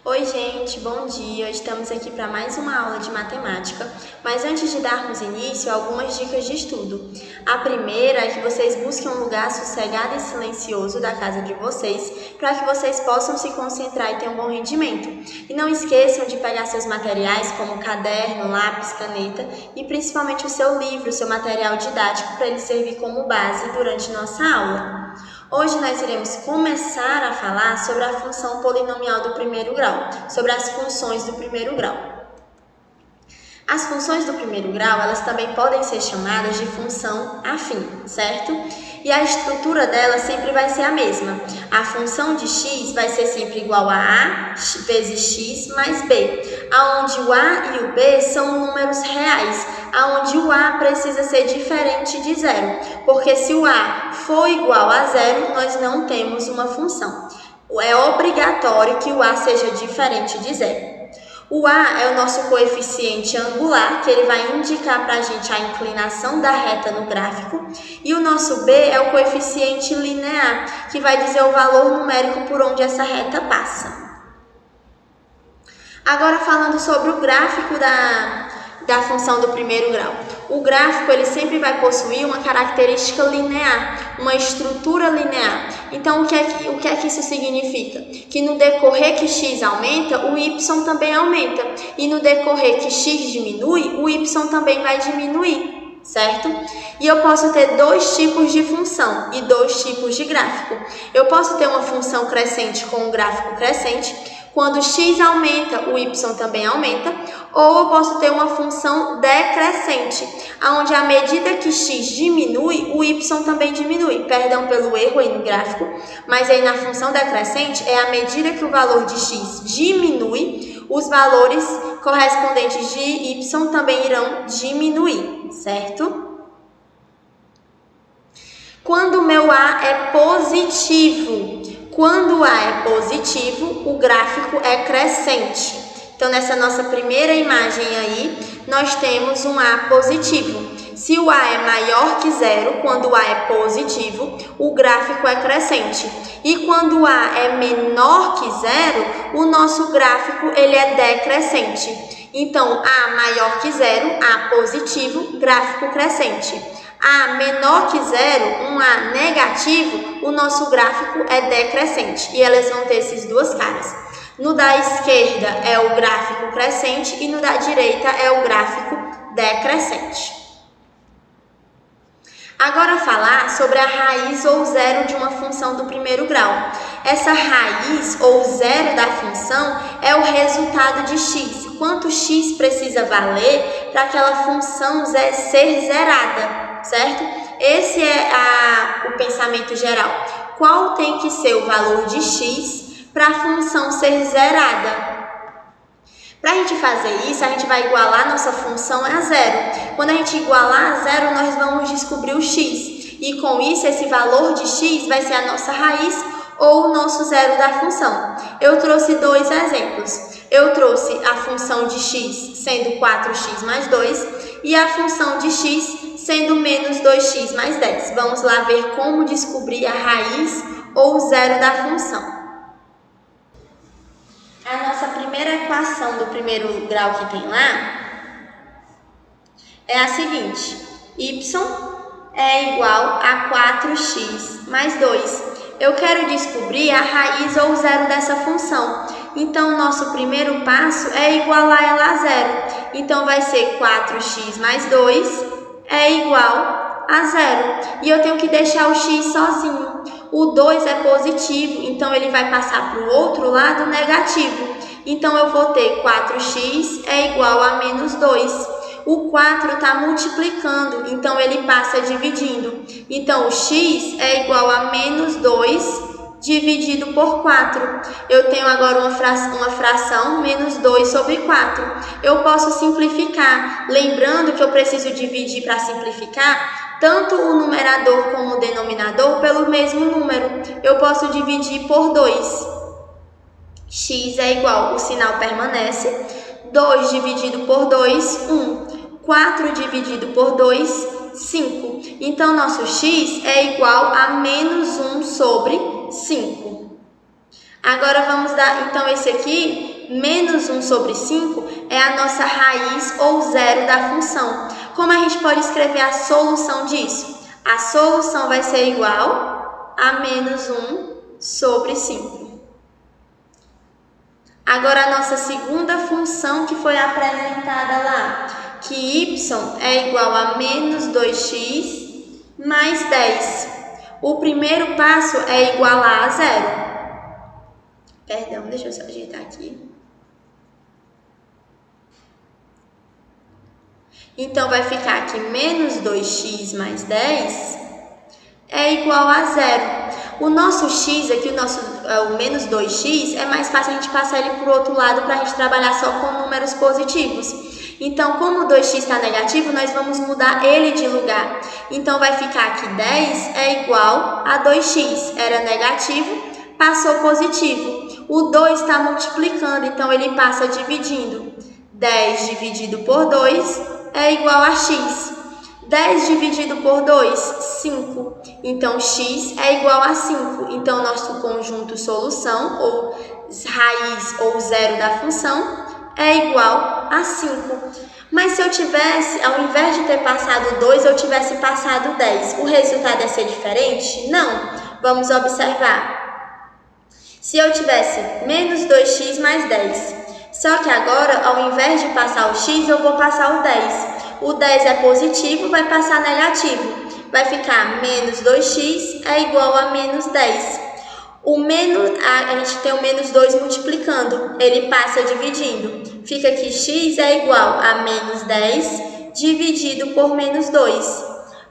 Oi gente, bom dia! Estamos aqui para mais uma aula de matemática, mas antes de darmos início, algumas dicas de estudo. A primeira é que vocês busquem um lugar sossegado e silencioso da casa de vocês, para que vocês possam se concentrar e ter um bom rendimento. E não esqueçam de pegar seus materiais como caderno, lápis, caneta e principalmente o seu livro, o seu material didático, para ele servir como base durante nossa aula. Hoje nós iremos começar a falar sobre a função polinomial do primeiro grau, sobre as funções do primeiro grau. As funções do primeiro grau, elas também podem ser chamadas de função afim, certo? E a estrutura dela sempre vai ser a mesma. A função de x vai ser sempre igual a a vezes x mais b, onde o a e o b são números reais, onde o a precisa ser diferente de zero, porque se o a for igual a zero, nós não temos uma função. É obrigatório que o a seja diferente de zero. O a é o nosso coeficiente angular, que ele vai indicar para a gente a inclinação da reta no gráfico, e o nosso b é o coeficiente linear, que vai dizer o valor numérico por onde essa reta passa. Agora falando sobre o gráfico da função do primeiro grau. O gráfico ele sempre vai possuir uma característica linear, uma estrutura linear. Então, o que é que isso significa? Que no decorrer que x aumenta, o y também aumenta. E no decorrer que x diminui, o y também vai diminuir, certo? E eu posso ter dois tipos de função e dois tipos de gráfico. Eu posso ter uma função crescente com um gráfico crescente. Quando x aumenta, o y também aumenta, ou eu posso ter uma função decrescente, onde à medida que x diminui, o y também diminui. Perdão pelo erro aí no gráfico, mas aí na função decrescente é à medida que o valor de x diminui, os valores correspondentes de y também irão diminuir, certo? Quando o meu a é positivo, quando A é positivo, o gráfico é crescente. Então, nessa nossa primeira imagem aí, nós temos um A positivo. Se o A é maior que zero, quando o A é positivo, o gráfico é crescente. E quando o A é menor que zero, o nosso gráfico ele é decrescente. Então, A maior que zero, A positivo, gráfico crescente. A menor que zero, um A negativo, o nosso gráfico é decrescente. E elas vão ter essas duas caras. No da esquerda é o gráfico crescente e no da direita é o gráfico decrescente. Agora falar sobre a raiz ou zero de uma função do primeiro grau. Essa raiz ou zero da função é o resultado de x. Quanto x precisa valer para aquela função ser zerada, certo? Esse é o pensamento geral. Qual tem que ser o valor de x para a função ser zerada? Para a gente fazer isso, a gente vai igualar nossa função a zero. Quando a gente igualar a zero, nós vamos descobrir o x. E com isso, esse valor de x vai ser a nossa raiz ou o nosso zero da função. Eu trouxe dois exemplos. Eu trouxe a função de x sendo 4x mais 2 e a função de x sendo menos 2x mais 10. Vamos lá ver como descobrir a raiz ou o zero da função. A nossa primeira equação do primeiro grau que tem lá é a seguinte: y é igual a 4x mais 2. Eu quero descobrir a raiz ou zero dessa função. Então, o nosso primeiro passo é igualar ela a zero. Então, vai ser 4x mais 2 é igual a zero. E eu tenho que deixar o x sozinho. O 2 é positivo, então ele vai passar para o outro lado negativo. Então, eu vou ter 4x é igual a menos 2. O 4 está multiplicando, então ele passa dividindo. Então, o x é igual a menos 2 dividido por 4. Eu tenho agora uma fração, menos 2 sobre 4. Eu posso simplificar, lembrando que eu preciso dividir para simplificar tanto o numerador como o denominador pelo mesmo número. Eu posso dividir por 2. X é igual, o sinal permanece. 2 dividido por 2, 1. 4 dividido por 2, 5. Então, nosso x é igual a menos 1 sobre 5. Agora, vamos dar, então, esse aqui que menos 1 sobre 5 é a nossa raiz ou zero da função. Como a gente pode escrever a solução disso? A solução vai ser igual a menos 1 sobre 5. Agora, a nossa segunda função que foi apresentada lá, que y é igual a menos 2x mais 10. O primeiro passo é igualar a zero. Perdão, deixa eu só ajeitar aqui. Então, vai ficar que menos 2x mais 10 é igual a zero. O nosso x aqui, o menos 2x, é mais fácil a gente passar ele para o outro lado para a gente trabalhar só com números positivos. Então, como o 2x está negativo, nós vamos mudar ele de lugar. Então, vai ficar que 10 é igual a 2x. Era negativo, passou positivo. O 2 está multiplicando, então ele passa dividindo. 10 dividido por 2 é igual a x. 10 dividido por 2, 5. Então, x é igual a 5. Então, nosso conjunto solução, ou raiz ou zero da função, é igual a 5. Mas se eu tivesse, ao invés de ter passado 2, eu tivesse passado 10, o resultado ia ser diferente? Não. Vamos observar. Se eu tivesse menos 2x mais 10, só que agora, ao invés de passar o x, eu vou passar o 10. O 10 é positivo, vai passar negativo. Vai ficar menos 2x é igual a menos 10. A gente tem o menos 2 multiplicando, ele passa dividindo. Fica que x é igual a menos 10 dividido por menos 2.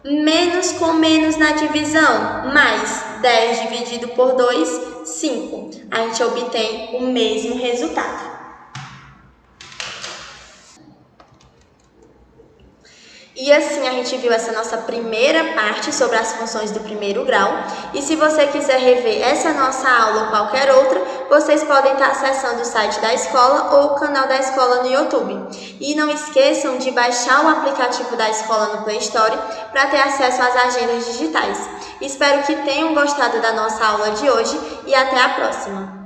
Menos com menos na divisão, mais 10 dividido por 2, 5. A gente obtém o mesmo resultado. E assim a gente viu essa nossa primeira parte sobre as funções do primeiro grau. E se você quiser rever essa nossa aula ou qualquer outra, vocês podem estar acessando o site da escola ou o canal da escola no YouTube. E não esqueçam de baixar o aplicativo da escola no Play Store para ter acesso às agendas digitais. Espero que tenham gostado da nossa aula de hoje e até a próxima!